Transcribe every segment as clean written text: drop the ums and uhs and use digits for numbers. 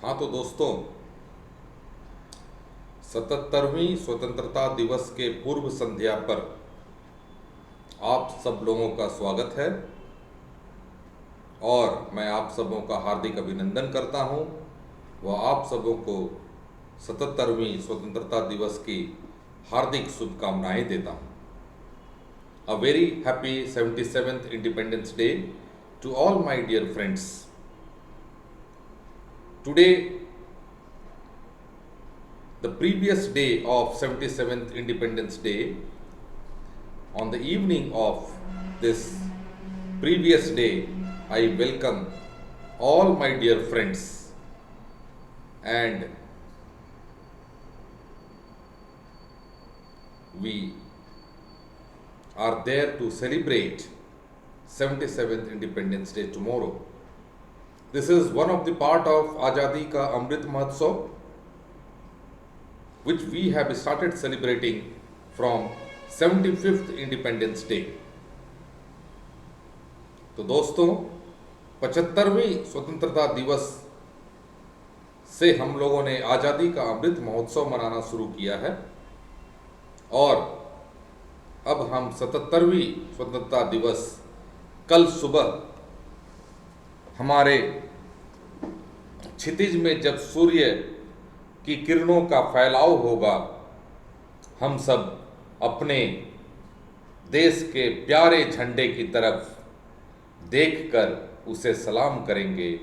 हाँ तो दोस्तों, 77वीं स्वतंत्रता दिवस के पूर्व संध्या पर आप सब लोगों का स्वागत है और मैं आप सबों का हार्दिक अभिनंदन करता हूँ। वह आप सबों को 77वीं स्वतंत्रता दिवस की हार्दिक शुभकामनाएं देता हूँ। A very happy 77th Independence Day to all my dear friends. Today, the previous day of 77th Independence Day, on the evening of this previous day, I welcome all my dear friends and we are there to celebrate 77th Independence Day tomorrow. This is one of the part of Azadi Ka Amrit Mahotsav, which we have started celebrating from 75th Independence Day. तो दोस्तों, 75वीं स्वतंत्रता दिवस से हम लोगों ने आज़ादी का अमृत महोत्सव मनाना शुरू किया है और अब हम 77वीं स्वतंत्रता दिवस कल सुबह हमारे क्षितिज में जब सूर्य की किरणों का फैलाव होगा, हम सब अपने देश के प्यारे झंडे की तरफ देखकर उसे सलाम करेंगे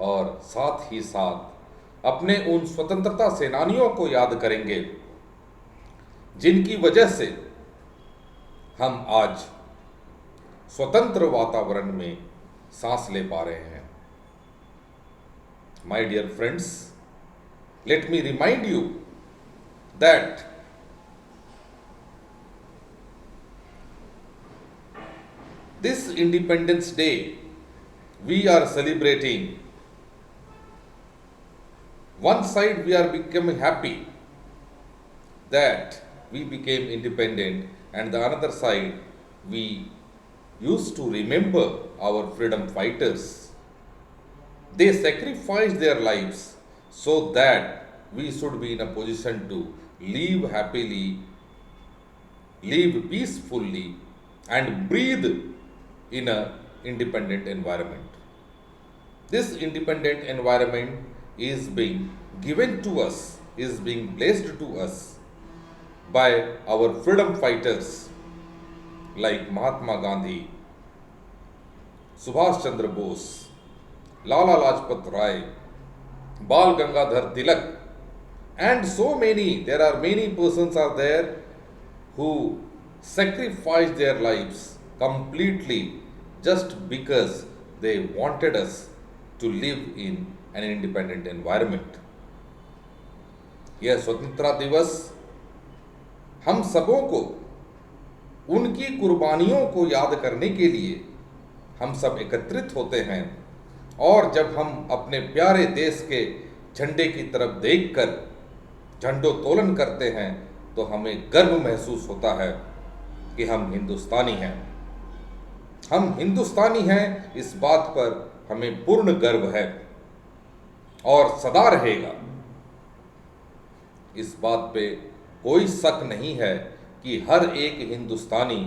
और साथ ही साथ अपने उन स्वतंत्रता सेनानियों को याद करेंगे जिनकी वजह से हम आज स्वतंत्र वातावरण में सांस ले पा रहे हैं। My dear friends, let me remind you that this Independence Day we are celebrating. One side we are becoming happy that we became independent, and the another side we used to remember our freedom fighters. They sacrificed their lives so that we should be in a position to live happily, live peacefully, and breathe in an independent environment. This independent environment is being given to us, is being blessed to us by our freedom fighters like Mahatma Gandhi, Subhash Chandra Bose, Lala Lajpat Rai, Bal Gangadhar Tilak, and so many. There are many persons are there who sacrificed their lives completely just because they wanted us to live in an independent environment. यह स्वतंत्रता दिवस हम सबों को उनकी कुर्बानियों को याद करने के लिए हम सब एकत्रित होते हैं और जब हम अपने प्यारे देश के झंडे की तरफ देखकर झंडोत्तोलन करते हैं तो हमें गर्व महसूस होता है कि हम हिंदुस्तानी हैं। हम हिंदुस्तानी हैं, इस बात पर हमें पूर्ण गर्व है और सदा रहेगा। इस बात पे कोई शक नहीं है कि हर एक हिंदुस्तानी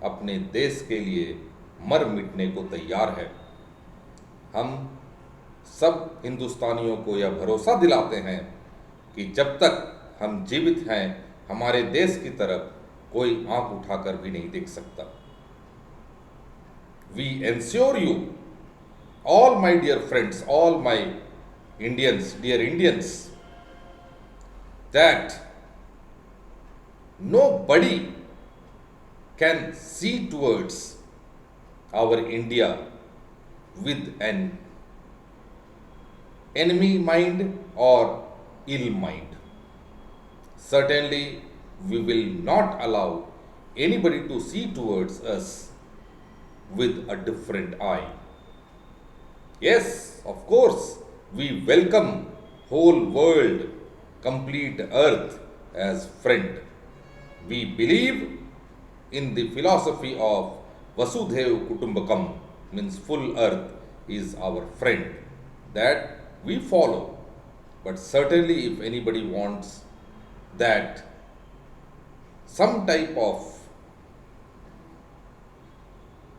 अपने देश के लिए मर मिटने को तैयार है। हम सब हिंदुस्तानियों को यह भरोसा दिलाते हैं कि जब तक हम जीवित हैं, हमारे देश की तरफ कोई आंख उठाकर भी नहीं देख सकता। We ensure you, all my dear friends, all my Indians, dear Indians, that nobody can see towards our India with an enemy mind or ill mind. Certainly, we will not allow anybody to see towards us with a different eye. Yes, of course, we welcome whole world, complete earth as friend. We believe in the philosophy of Vasudhaiva Kutumbakam, means full earth is our friend, that we follow. But certainly, if anybody wants that some type of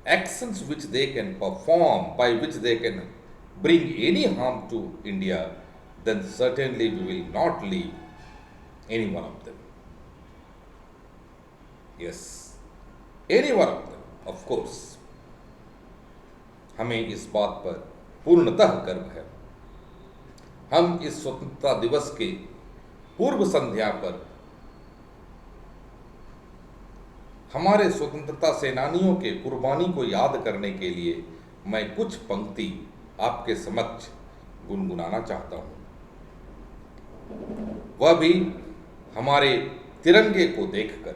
actions which they can perform, by which they can bring any harm to India, then certainly we will not leave any one of them. Yes, any one of them, of course. हमें इस बात पर पूर्णतः गर्व है। हम इस स्वतंत्रता दिवस के पूर्व संध्या पर हमारे स्वतंत्रता सेनानियों के कुर्बानी को याद करने के लिए मैं कुछ पंक्ति आपके समक्ष गुनगुनाना चाहता हूं, वह भी हमारे तिरंगे को देखकर।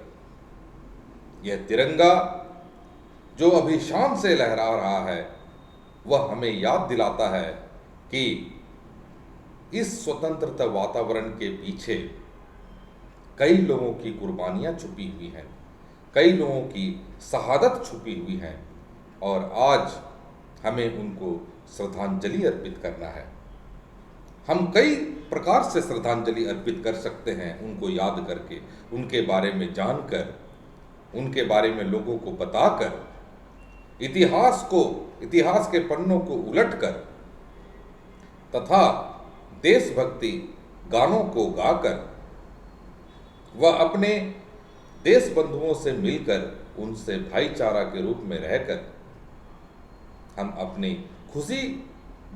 यह तिरंगा जो अभी शान से लहरा रहा है, वह हमें याद दिलाता है कि इस स्वतंत्रता वातावरण के पीछे कई लोगों की कुर्बानियां छुपी हुई हैं, कई लोगों की शहादत छुपी हुई है, और आज हमें उनको श्रद्धांजलि अर्पित करना है। हम कई प्रकार से श्रद्धांजलि अर्पित कर सकते हैं, उनको याद करके, उनके बारे में जानकर, उनके बारे में लोगों को बताकर, इतिहास के पन्नों को उलटकर तथा देशभक्ति गानों को गाकर व अपने देश बंधुओं से मिलकर, उनसे भाईचारा के रूप में रहकर हम अपनी खुशी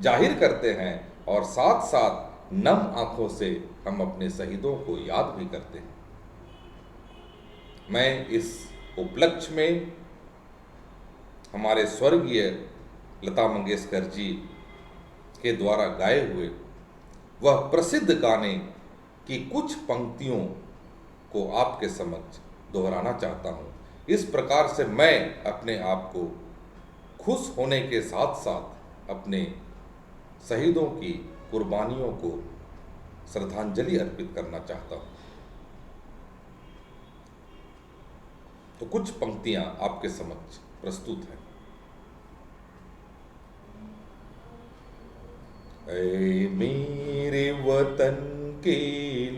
जाहिर करते हैं, और साथ साथ नम आंखों से हम अपने शहीदों को याद भी करते हैं। मैं इस उपलक्ष्य में हमारे स्वर्गीय लता मंगेशकर जी के द्वारा गाए हुए वह प्रसिद्ध गाने की कुछ पंक्तियों को आपके समक्ष दोहराना चाहता हूँ। इस प्रकार से मैं अपने आप को खुश होने के साथ साथ अपने शहीदों की कुर्बानियों को श्रद्धांजलि अर्पित करना चाहता हूँ। तो कुछ पंक्तियां आपके समक्ष प्रस्तुत हैं। ऐ मेरे वतन के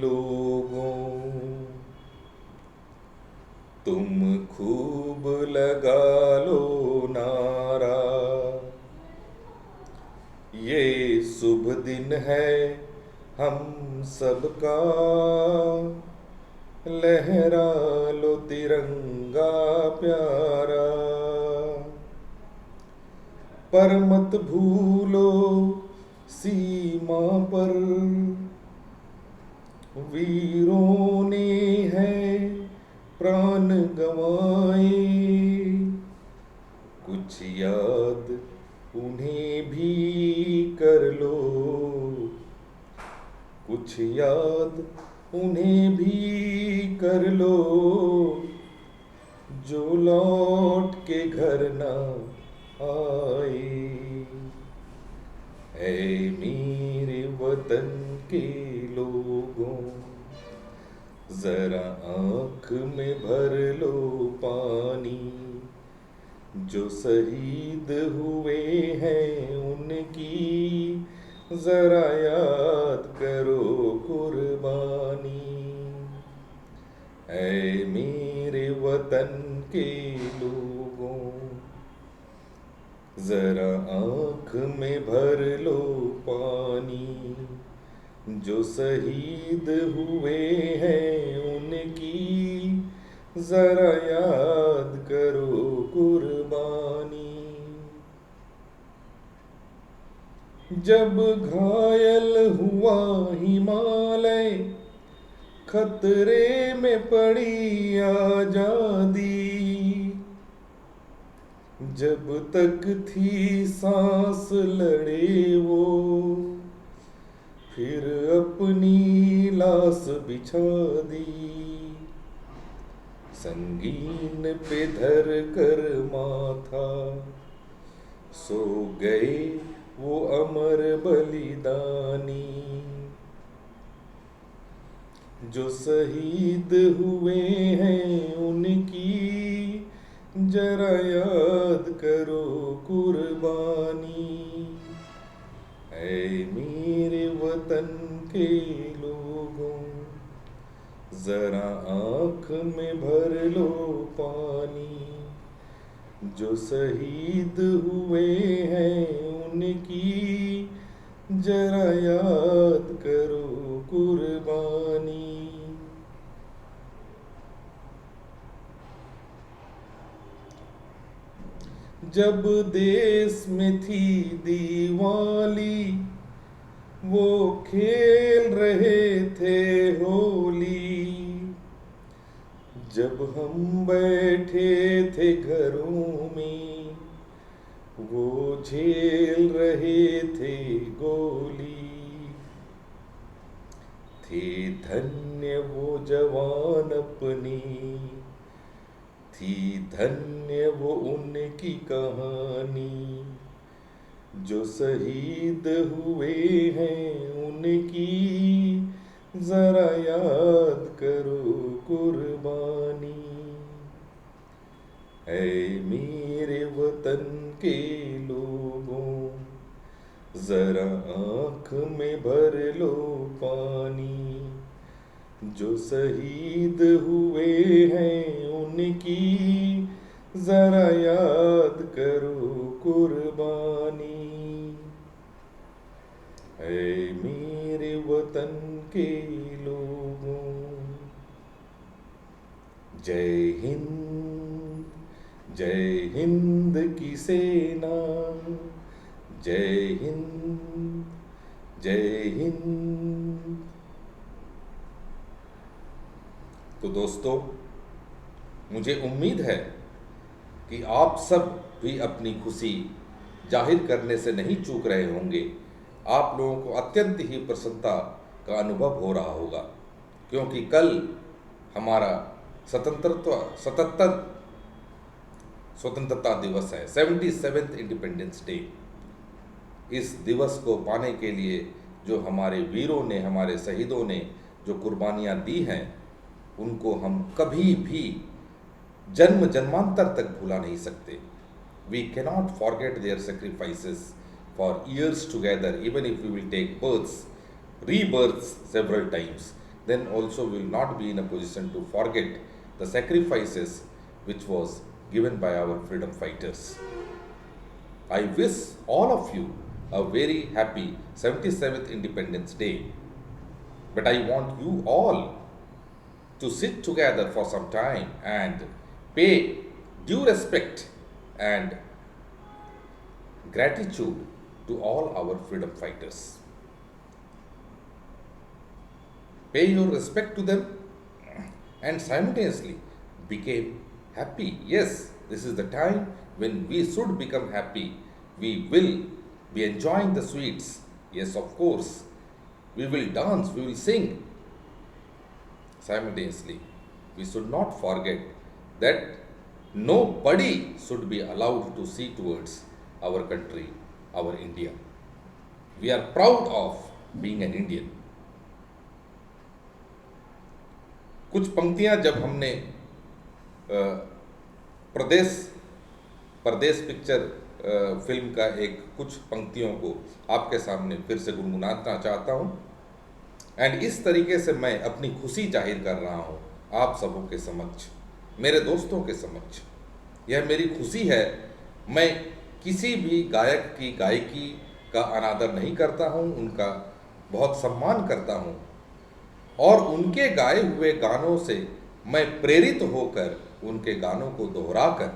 लोगों, तुम खूब लगा लो नारा, ये शुभ दिन है हम सबका, लहरा लो तिरंगा प्यारा, पर मत भूलो सीमा पर वीरों ने है प्राण गंवाए, कुछ याद उन्हें भी कर लो, कुछ याद उन्हें भी कर लो, जो लौट के घर ना आए। ऐ मेरे वतन के लोगों, जरा आँख में भर लो पानी, जो शहीद हुए हैं उनकी जरा याद करो कुर्बानी। ऐ मेरे वतन के लोगों, जरा आँख में भर लो पानी, जो शहीद हुए हैं उनकी जरा याद करो कुर्बानी। जब घायल हुआ हिमालय, खतरे में पड़ी आजादी, जब तक थी सांस लड़े वो, फिर अपनी लाश बिछा दी, संगीन पे धर कर माथा, सो गए वो अमर बलिदानी, जो शहीद हुए हैं उनकी जरा याद करो कुर्बानी। ऐ मेरे वतन के लोगों, जरा आँख में भर लो पानी, जो शहीद हुए हैं उनकी जरा याद करो कुर्बानी। जब देश में थी दिवाली, वो खेल रहे थे होली, जब हम बैठे थे घरों में, वो झेल रहे थे गोली। थे धन्य वो जवान अपनी, थी धन्य वो उनकी कहानी, जो शहीद हुए हैं उनकी जरा याद करो कुर्बानी। ऐ मेरे वतन के लोगों, जरा आँख में भर लो पानी, जो शहीद हुए हैं उनकी जरा याद करो कुर्बानी। ऐ मेरे वतन के लोगों। जय हिंद, जय हिंद की सेना, जय हिंद, जय हिंद। तो दोस्तों, मुझे उम्मीद है कि आप सब भी अपनी खुशी जाहिर करने से नहीं चूक रहे होंगे। आप लोगों को अत्यंत ही प्रसन्नता का अनुभव हो रहा होगा, क्योंकि कल हमारा स्वतंत्रता दिवस है, 77th इंडिपेंडेंस डे। इस दिवस को पाने के लिए जो हमारे वीरों ने, हमारे शहीदों ने जो कुर्बानियाँ दी हैं, उनको हम कभी भी जन्म जन्मांतर तक भुला नहीं सकते। We cannot forget their sacrifices for years together, even if we will take births, rebirths several times. Then also we will not be in a position to forget the sacrifices which was given by our freedom fighters. I wish all of you a very happy 77th Independence Day. But I want you all to sit together for some time and pay due respect and gratitude to all our freedom fighters. Pay your respect to them and simultaneously become happy. Yes, this is the time when we should become happy. We will be enjoying the sweets. Yes, of course. We will dance, we will sing. Simultaneously, we should not forget that nobody should be allowed to see towards our country, our India. We are proud of being an Indian. कुछ पंक्तियां जब हमने प्रदेश परदेश picture film का एक कुछ पंक्तियों को आपके सामने फिर से गुनगुनाना चाहता हूं, एंड इस तरीके से मैं अपनी खुशी जाहिर कर रहा हूं आप सबों के समक्ष, मेरे दोस्तों के समक्ष। यह मेरी खुशी है। मैं किसी भी गायक की गायकी का अनादर नहीं करता हूं, उनका बहुत सम्मान करता हूं, और उनके गाए हुए गानों से मैं प्रेरित होकर उनके गानों को दोहराकर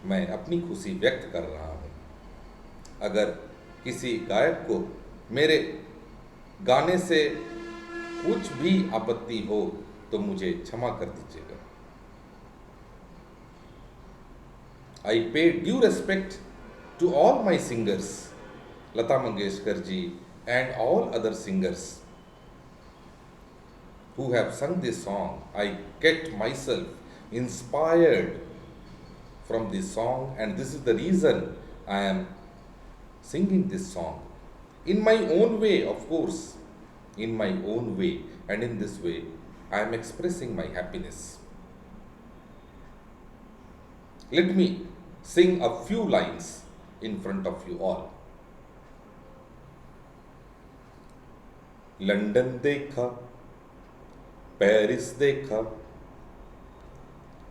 मैं अपनी खुशी व्यक्त कर रहा हूं। अगर किसी गायक को मेरे गाने से कुछ भी आपत्ति हो तो मुझे क्षमा कर दीजिएगा। I pay due respect to all my singers, Lata Mangeshkar ji and all other singers who have sung this song. I get myself inspired from this song, and this is the reason I am singing this song. In my own way, of course, in my own way, and in this way, I am expressing my happiness. Let me sing a few lines in front of you all. London देखा, Paris देखा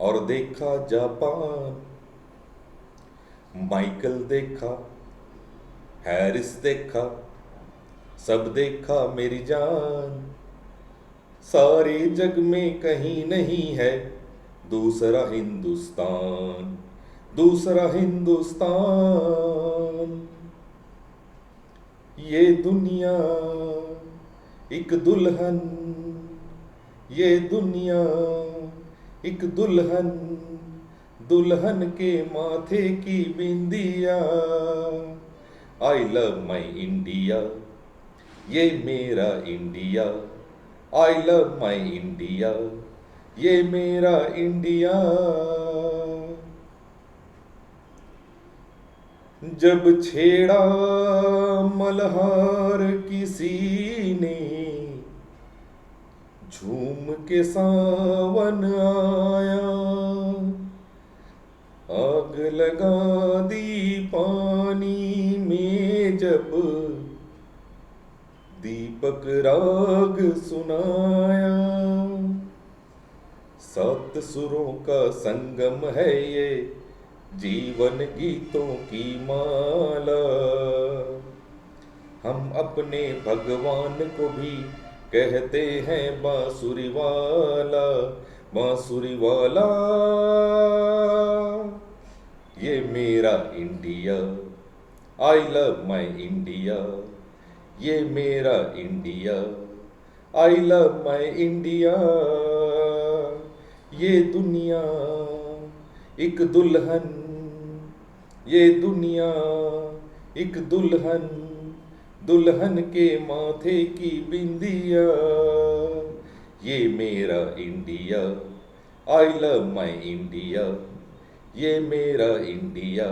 और देखा Japan. Michael देखा, Harris देखा, सब देखा मेरी जान। सारे जग में कहीं नहीं है दूसरा हिंदुस्तान, दूसरा हिंदुस्तान। ये दुनिया एक दुल्हन, ये दुनिया एक दुल्हन, दुल्हन के माथे की बिंदिया। आई लव माई इंडिया, ये मेरा India. I love my India, ये मेरा इंडिया। जब छेड़ा मल्हार किसी ने, झूम के सावन आया। आग लगा दी पानी में जब दीपक राग सुनाया। सात सुरों का संगम है ये जीवन गीतों की माला। हम अपने भगवान को भी कहते हैं बांसुरी वाला, बांसुरी वाला। ये मेरा India, I love my India. ये मेरा India, I love my India. ये दुनिया एक दुल्हन, ये दुनिया एक दुल्हन, दुल्हन के माथे की बिंदिया। ये मेरा India, I love my India. ये मेरा India,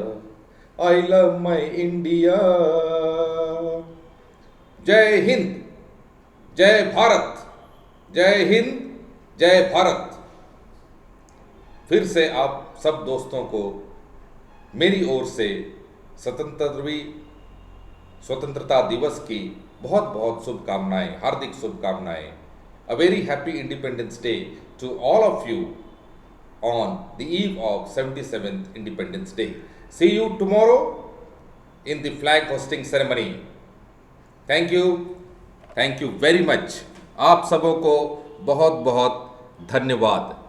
I love my India. जय हिंद, जय भारत, जय हिंद, जय भारत। फिर से आप सब दोस्तों को मेरी ओर से स्वतंत्रता दिवस की बहुत बहुत शुभकामनाएं, हार्दिक शुभकामनाएं। A very happy independence day to all of you on the eve of 77th independence day. See you tomorrow in the flag hoisting ceremony. Thank you very much. आप सबों को बहुत बहुत धन्यवाद।